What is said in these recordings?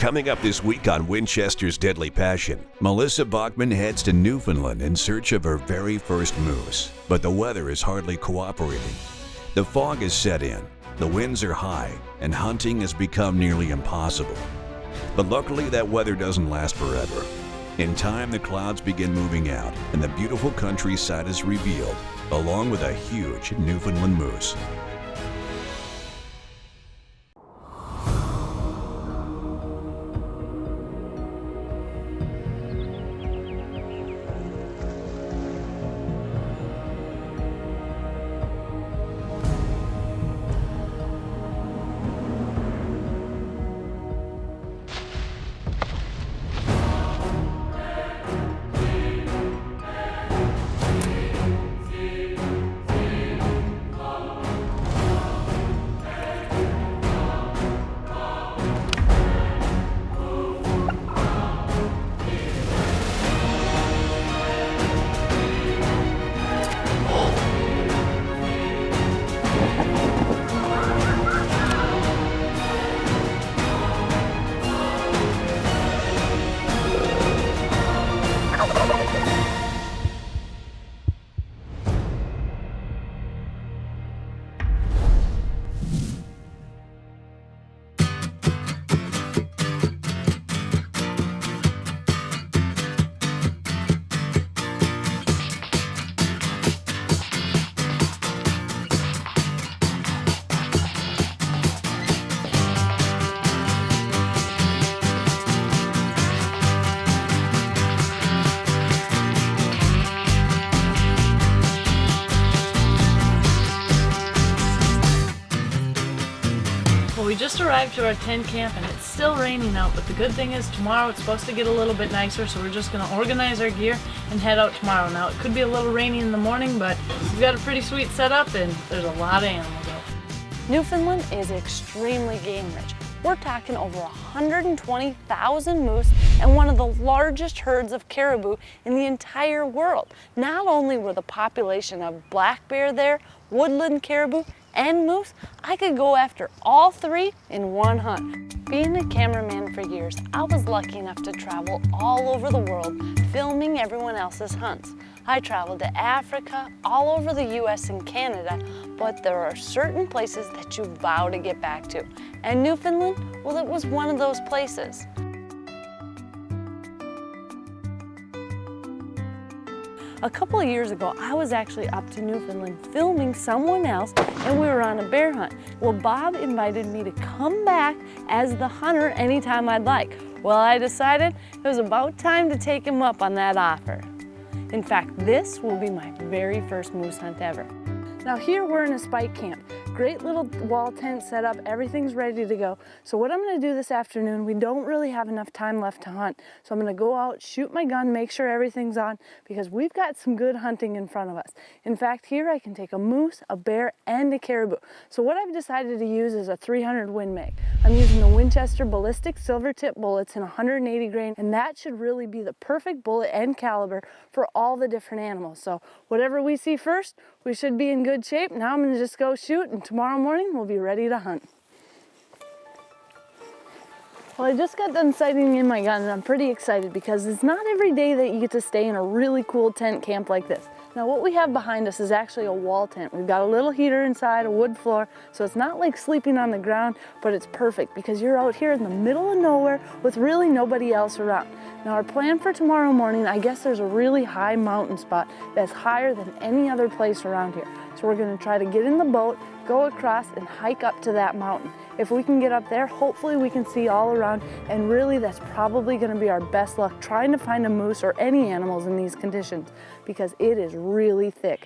Coming up this week on Winchester's Deadly Passion, Melissa Bachman heads to Newfoundland in search of her very first moose. But the weather is hardly cooperating. The fog is set in, the winds are high, and hunting has become nearly impossible. But luckily that weather doesn't last forever. In time, the clouds begin moving out, and the beautiful countryside is revealed, along with a huge Newfoundland moose. We just arrived to our tent camp and it's still raining out, but the good thing is tomorrow it's supposed to get a little bit nicer, so we're just going to organize our gear and head out tomorrow. Now it could be a little rainy in the morning, but we've got a pretty sweet setup and there's a lot of animals out. Newfoundland is extremely game rich. We're talking over 120,000 moose and one of the largest herds of caribou in the entire world. Not only were the population of black bear there, woodland caribou, and moose, I could go after all three in one hunt. Being a cameraman for years, I was lucky enough to travel all over the world filming everyone else's hunts. I traveled to Africa, all over the US and Canada, but there are certain places that you vow to get back to. And Newfoundland, well, it was one of those places. A couple of years ago, I was actually up to Newfoundland filming someone else and we were on a bear hunt. Well, Bob invited me to come back as the hunter anytime I'd like. Well, I decided it was about time to take him up on that offer. In fact, this will be my very first moose hunt ever. Now here we're in a spike camp. Great little wall tent set up, everything's ready to go. So what I'm gonna do this afternoon, we don't really have enough time left to hunt. So I'm gonna go out, shoot my gun, make sure everything's on, because we've got some good hunting in front of us. In fact, here I can take a moose, a bear, and a caribou. So what I've decided to use is a 300 Win Mag. I'm using the Winchester ballistic silver tip bullets in 180 grain, and that should really be the perfect bullet and caliber for all the different animals. So whatever we see first, we should be in good shape. Now I'm gonna just go shoot, and tomorrow morning we'll be ready to hunt. Well, I just got done sighting in my gun and I'm pretty excited because it's not every day that you get to stay in a really cool tent camp like this. Now what we have behind us is actually a wall tent. We've got a little heater inside, a wood floor, so it's not like sleeping on the ground, but it's perfect because you're out here in the middle of nowhere with really nobody else around. Now our plan for tomorrow morning, I guess there's a really high mountain spot that's higher than any other place around here. So we're gonna try to get in the boat, go across and hike up to that mountain. If we can get up there, hopefully we can see all around, and really that's probably gonna be our best luck trying to find a moose or any animals in these conditions because it is really thick.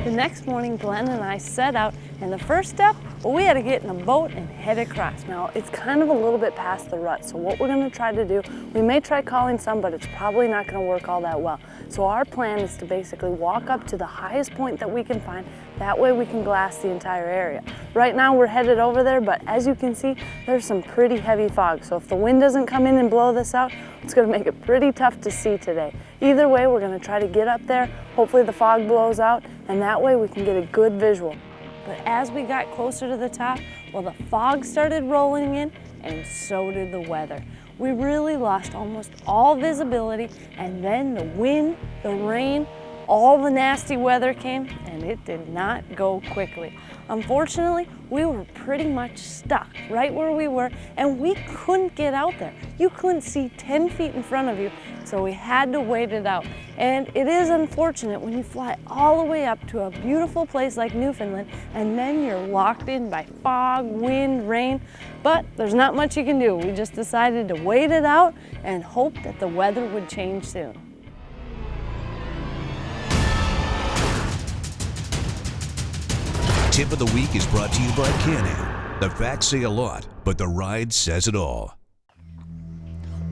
The next morning, Glenn and I set out, and the first step, well, we had to get in a boat and head across. Now, it's kind of a little bit past the rut, so what we're gonna try to do, we may try calling some, but it's probably not gonna work all that well. So our plan is to basically walk up to the highest point that we can find. That way we can glass the entire area. Right now we're headed over there, but as you can see, there's some pretty heavy fog. So if the wind doesn't come in and blow this out, it's gonna make it pretty tough to see today. Either way, we're gonna try to get up there. Hopefully the fog blows out, and that way we can get a good visual. But as we got closer to the top, well, the fog started rolling in, and so did the weather. We really lost almost all visibility, and then the wind, the rain, all the nasty weather came, and it did not go quickly. Unfortunately, we were pretty much stuck right where we were, and we couldn't get out there. You couldn't see 10 feet in front of you, so we had to wait it out. And it is unfortunate when you fly all the way up to a beautiful place like Newfoundland, and then you're locked in by fog, wind, rain, but there's not much you can do. We just decided to wait it out and hope that the weather would change soon. Tip of the Week is brought to you by Can-Am. The facts say a lot, but the ride says it all.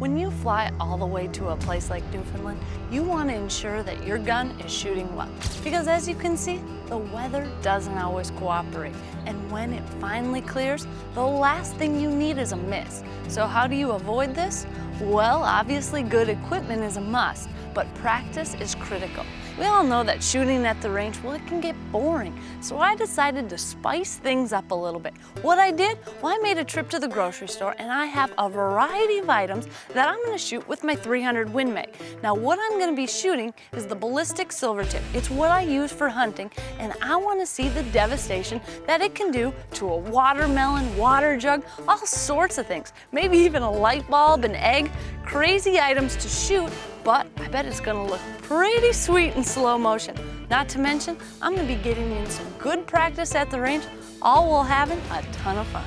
When you fly all the way to a place like Newfoundland, you want to ensure that your gun is shooting well. Because as you can see, the weather doesn't always cooperate. And when it finally clears, the last thing you need is a miss. So how do you avoid this? Well, obviously good equipment is a must, but practice is critical. We all know that shooting at the range, well, it can get boring. So I decided to spice things up a little bit. What I did, well, I made a trip to the grocery store, and I have a variety of items that I'm gonna shoot with my 300 Win Mag. Now, what I'm gonna be shooting is the ballistic silver tip. It's what I use for hunting, and I wanna see the devastation that it can do to a watermelon, water jug, all sorts of things. Maybe even a light bulb, an egg, crazy items to shoot, but I bet it's gonna look pretty sweet in slow motion. Not to mention, I'm gonna be getting in some good practice at the range, all while having a ton of fun.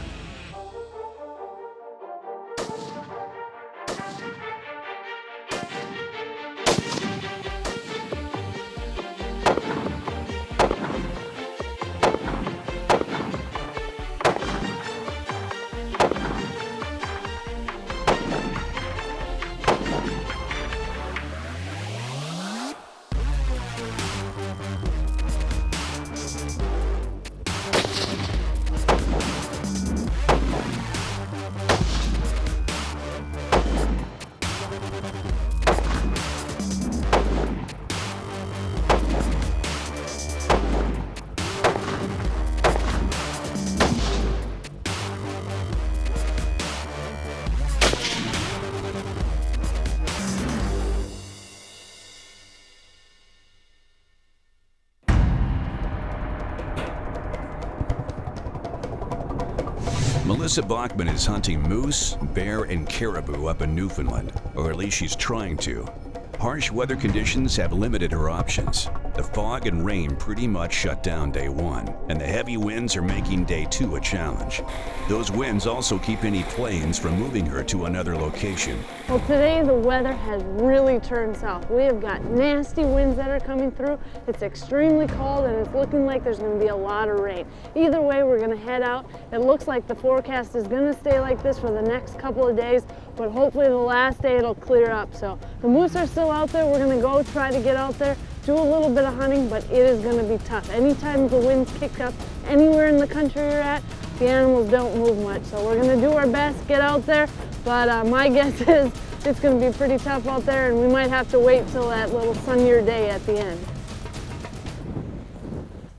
Melissa Bachman is hunting moose, bear, and caribou up in Newfoundland, or at least she's trying to. Harsh weather conditions have limited her options. The fog and rain pretty much shut down day one, and the heavy winds are making day two a challenge. Those winds also keep any planes from moving her to another location. Well, today the weather has really turned south. We have got nasty winds that are coming through. It's extremely cold, and it's looking like there's going to be a lot of rain. Either way, we're going to head out. It looks like the forecast is going to stay like this for the next couple of days, but hopefully the last day it'll clear up. So the moose are still out there. We're going to go try to get out there, do a little bit of hunting, but it is going to be tough. Anytime the winds kick up anywhere in the country you're at, the animals don't move much. So we're going to do our best, get out there, but my guess is it's going to be pretty tough out there, and we might have to wait till that little sunnier day at the end.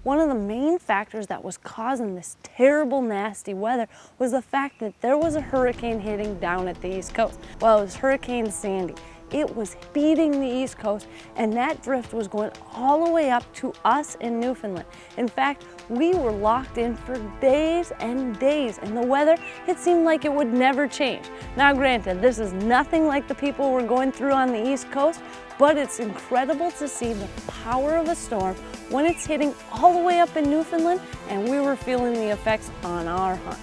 One of the main factors that was causing this terrible, nasty weather was the fact that there was a hurricane hitting down at the East Coast. Well, it was Hurricane Sandy. It was beating the East Coast, and that drift was going all the way up to us in Newfoundland. In fact, we were locked in for days and days, and the weather, it seemed like it would never change. Now granted, this is nothing like the people were going through on the East Coast, but it's incredible to see the power of a storm when it's hitting all the way up in Newfoundland, and we were feeling the effects on our hunt.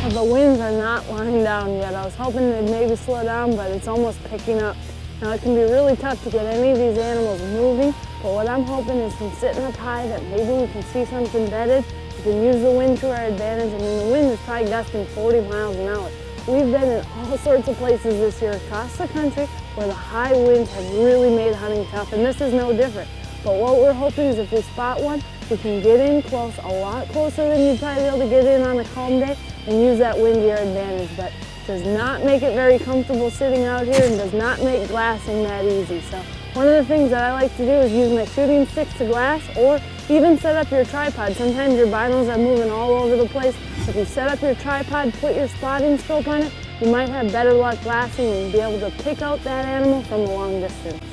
The winds are not lying down yet. I was hoping they'd maybe slow down, but it's almost picking up. Now it can be really tough to get any of these animals moving, but what I'm hoping is from sitting up high that maybe we can see something bedded. We can use the wind to our advantage. I mean, the wind is probably gusting 40 miles an hour. We've been in all sorts of places this year across the country where the high winds have really made hunting tough, and this is no different. But what we're hoping is if we spot one, we can get in close, a lot closer than you'd probably be able to get in on a calm day, and use that wind to your advantage. But does not make it very comfortable sitting out here and does not make glassing that easy. So one of the things that I like to do is use my shooting sticks to glass, or even set up your tripod. Sometimes your binos are moving all over the place. If you set up your tripod, put your spotting scope on it, you might have better luck glassing and be able to pick out that animal from a long distance.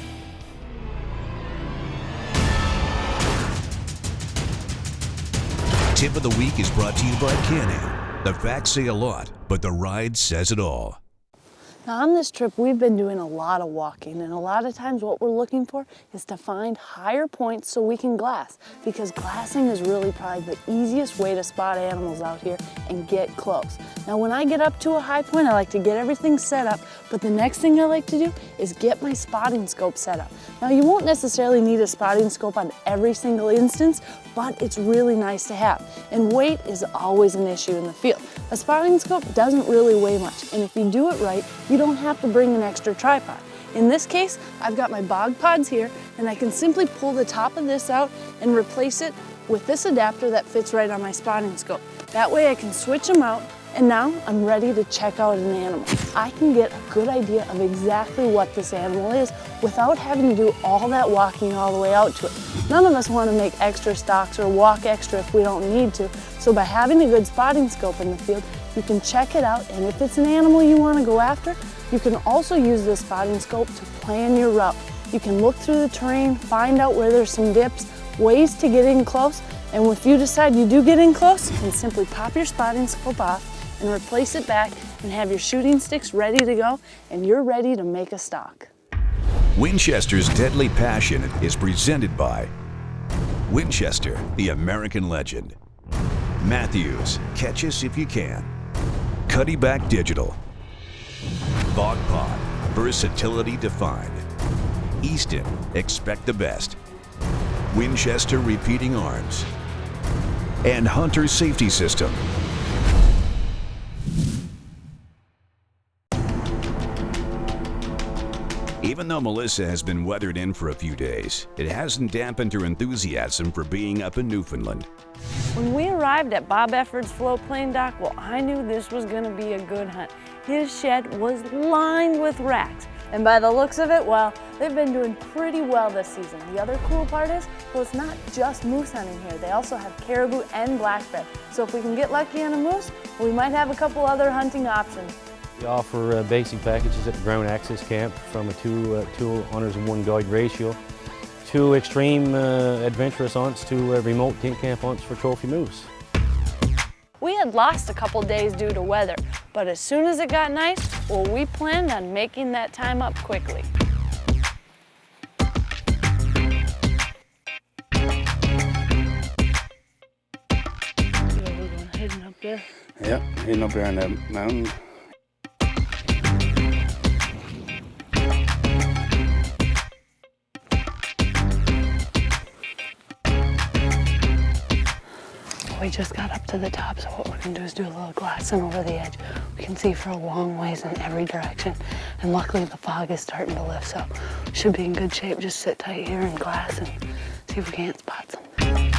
Tip of the Week is brought to you by Can-Am. The facts say a lot, but the ride says it all. Now on this trip, we've been doing a lot of walking, and a lot of times what we're looking for is to find higher points so we can glass, because glassing is really probably the easiest way to spot animals out here and get close. Now when I get up to a high point, I like to get everything set up, but the next thing I like to do is get my spotting scope set up. Now you won't necessarily need a spotting scope on every single instance, but it's really nice to have. And weight is always an issue in the field. A spotting scope doesn't really weigh much, and if you do it right, you don't have to bring an extra tripod. In this case, I've got my bog pods here, and I can simply pull the top of this out and replace it with this adapter that fits right on my spotting scope. That way I can switch them out, and now I'm ready to check out an animal. I can get a good idea of exactly what this animal is without having to do all that walking all the way out to it. None of us want to make extra stalks or walk extra if we don't need to, so by having a good spotting scope in the field, you can check it out, and if it's an animal you want to go after, you can also use this spotting scope to plan your route. You can look through the terrain, find out where there's some dips, ways to get in close, and if you decide you do get in close, you can simply pop your spotting scope off and replace it back and have your shooting sticks ready to go, and you're ready to make a stalk. Winchester's Deadly Passion is presented by Winchester, the American legend. Matthews, catch us if you can. Cuddy Back Digital. Bog Pod, versatility defined. Easton, expect the best. Winchester Repeating Arms. And Hunter Safety System. Even though Melissa has been weathered in for a few days, it hasn't dampened her enthusiasm for being up in Newfoundland. When we arrived at Bob Efford's floatplane dock, well, I knew this was going to be a good hunt. His shed was lined with racks, and by the looks of it, well, they've been doing pretty well this season. The other cool part is, well, it's not just moose hunting here. They also have caribou and black bear. So if we can get lucky on a moose, we might have a couple other hunting options. We offer basic packages at the ground access camp, from a two hunters and one guide ratio to extreme adventurous hunts to remote tent camp hunts for trophy moose. We had lost a couple days due to weather, but as soon as it got nice, well, we planned on making that time up quickly. Heading up there? Yep, heading up there on that mountain. We just got up to the top, so what we're gonna do is do a little glassing over the edge. We can see for a long ways in every direction, and luckily the fog is starting to lift, so we should be in good shape. Just sit tight here and glass and see if we can't spot something.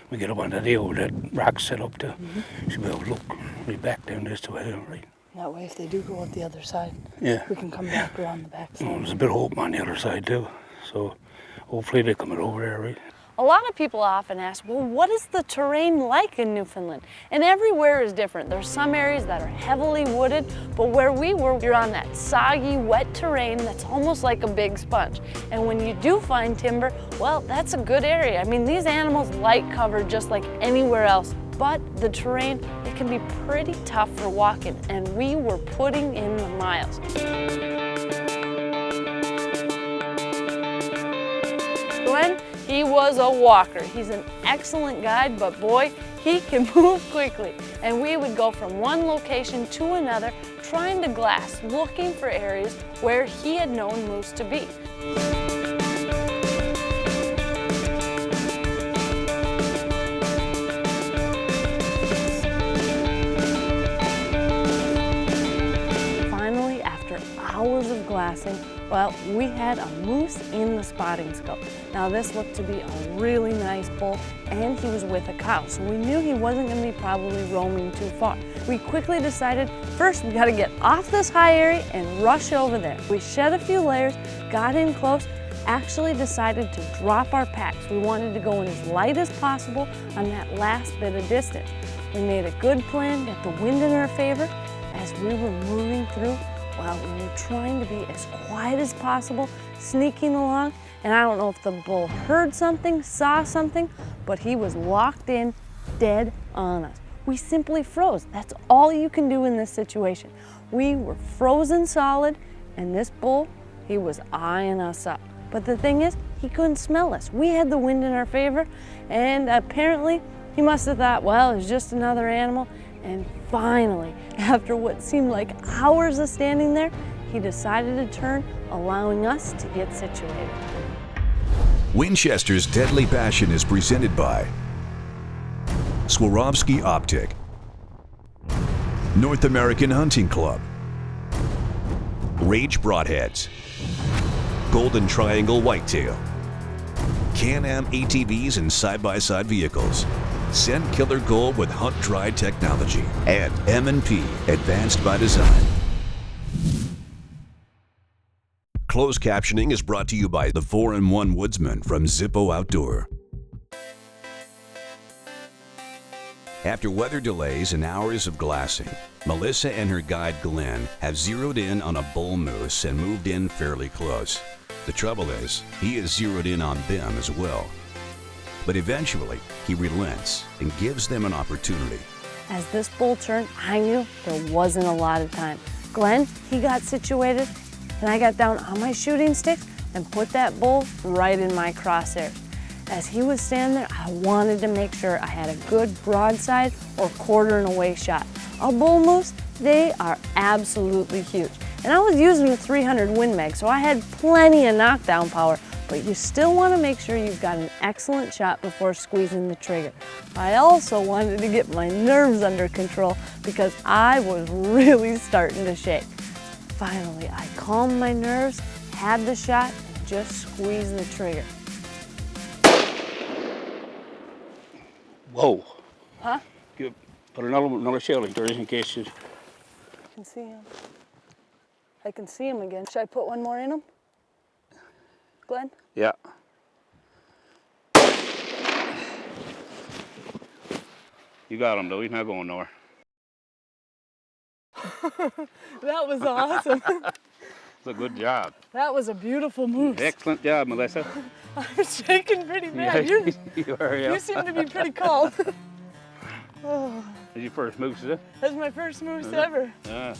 We get up on that hill where that rock's set up to, should be able to look right back down this way, right? That way, if they do go out the other side, Yeah. we can come back around the back Well, side. there's a bit of hope on the other side too, so hopefully they're coming over there, right? A lot of people often ask, well, what is the terrain like in Newfoundland? And everywhere is different. There's some areas that are heavily wooded, but where we were, you're on that soggy, wet terrain that's almost like a big sponge. And when you do find timber, well, that's a good area. I mean, these animals like cover just like anywhere else, but the terrain, it can be pretty tough for walking, and we were putting in the miles. Glenn, he was a walker. He's an excellent guide, but boy, he can move quickly. And we would go from one location to another, trying to glass, looking for areas where he had known moose to be. Finally, after hours of glassing, Well, we had a moose in the spotting scope. Now this looked to be a really nice bull, and he was with a cow, so we knew he wasn't going to be probably roaming too far. We quickly decided, first we got to get off this high area and rush over there. We shed a few layers, got in close, actually decided to drop our packs. We wanted to go in as light as possible on that last bit of distance. We made a good plan, got the wind in our favor. As we were moving through, well, we were trying to be as quiet as possible, sneaking along, and I don't know if the bull heard something, saw something, but he was locked in, dead on us. We simply froze. That's all you can do in this situation. We were frozen solid, and this bull, he was eyeing us up. But the thing is, he couldn't smell us. We had the wind in our favor, and apparently he must have thought, well, it's just another animal. And finally, after what seemed like hours of standing there, he decided to turn, allowing us to get situated. Winchester's Deadly Passion is presented by Swarovski Optic, North American Hunting Club, Rage Broadheads, Golden Triangle Whitetail, Can-Am ATVs and side-by-side vehicles, Scent Killer Gold with Hunt Dry technology, and M&P Advanced by Design. Closed captioning is brought to you by the 4-in-1 Woodsman from Zippo Outdoor. After weather delays and hours of glassing, Melissa and her guide Glenn have zeroed in on a bull moose and moved in fairly close. The trouble is, he has zeroed in on them as well. But eventually, he relents and gives them an opportunity. As this bull turned, I knew there wasn't a lot of time. Glenn, he got situated, and I got down on my shooting sticks and put that bull right in my crosshair. As he was standing there, I wanted to make sure I had a good broadside or quarter and away shot. A bull moose, they are absolutely huge. And I was using a 300 Win Mag, so I had plenty of knockdown power, but you still want to make sure you've got an excellent shot before squeezing the trigger. I also wanted to get my nerves under control because I was really starting to shake. Finally, I calmed my nerves, had the shot, and just squeezed the trigger. Whoa. Huh? Put another shell in there in case you... I can see him. I can see him again. Should I put one more in him? Glenn? Yeah. You got him though, he's not going nowhere. That was awesome. It's a good job. That was a beautiful moose. Excellent job, Melissa. I'm shaking pretty bad. Yeah, you are, yeah. You seem to be pretty calm. Oh, That's your first moose, is it? that's my first moose ever. Yeah.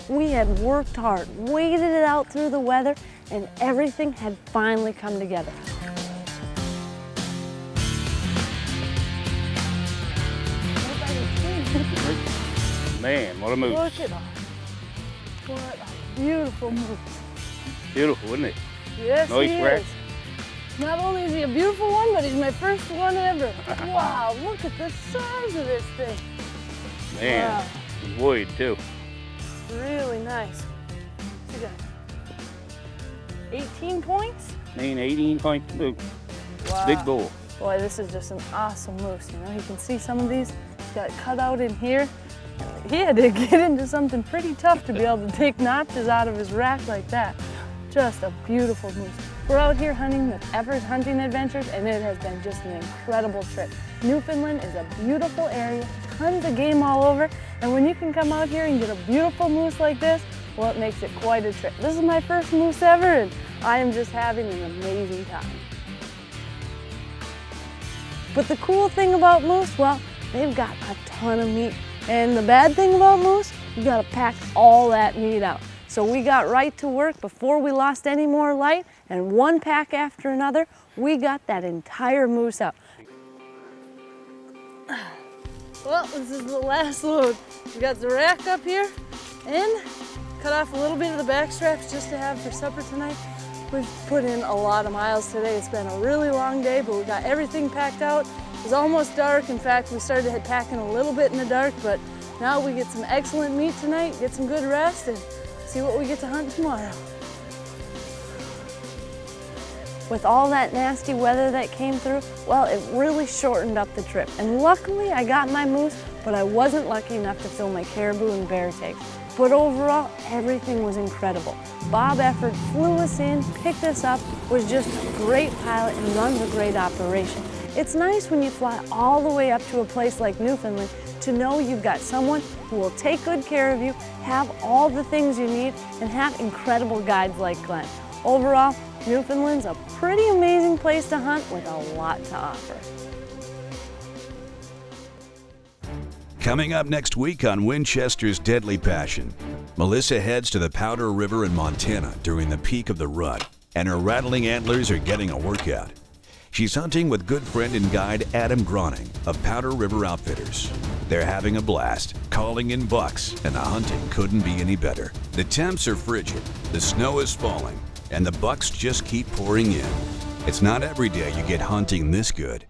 We had worked hard, waited it out through the weather, and everything had finally come together. Man, what a moose. Look at him. What a beautiful moose. Beautiful, isn't it? Yes, Nice he rack. is. Not only is he a beautiful one, but he's my first one ever. Wow, look at the size of this thing. Man, Wow. he's wide too. Really nice. What's he got? 18 points? 18-point moose. Wow. Big bull. Boy, this is just an awesome moose. You know, you can see some of these. He's got cut out in here. He had to get into something pretty tough to be able to take notches out of his rack like that. Just a beautiful moose. We're out here hunting with Everett Hunting Adventures, and it has been just an incredible trip. Newfoundland is a beautiful area, tons of game all over, and when you can come out here and get a beautiful moose like this, well, it makes it quite a trip. This is my first moose ever, and I am just having an amazing time. But the cool thing about moose, well, they've got a ton of meat. And the bad thing about moose, you gotta pack all that meat out. So we got right to work before we lost any more light, and one pack after another, we got that entire moose out. Well, this is the last load. We got the rack up here, and cut off a little bit of the back straps just to have for supper tonight. We've put in a lot of miles today. It's been a really long day, but we got everything packed out. It was almost dark. In fact, we started packing a little bit in the dark, but now we get some excellent meat tonight, get some good rest, and see what we get to hunt tomorrow. with all that nasty weather that came through, well, it really shortened up the trip. And luckily I got my moose, but I wasn't lucky enough to fill my caribou and bear tags. But overall, everything was incredible. Bob Efford flew us in, picked us up, was just a great pilot and runs a great operation. It's nice when you fly all the way up to a place like Newfoundland to know you've got someone who will take good care of you, have all the things you need, and have incredible guides like Glenn. Overall, Newfoundland's a pretty amazing place to hunt with a lot to offer. Coming up next week on Winchester's Deadly Passion, Melissa heads to the Powder River in Montana during the peak of the rut, and her rattling antlers are getting a workout. She's hunting with good friend and guide Adam Groning of Powder River Outfitters. They're having a blast, calling in bucks, and the hunting couldn't be any better. The temps are frigid, the snow is falling, and the bucks just keep pouring in. It's not every day you get hunting this good.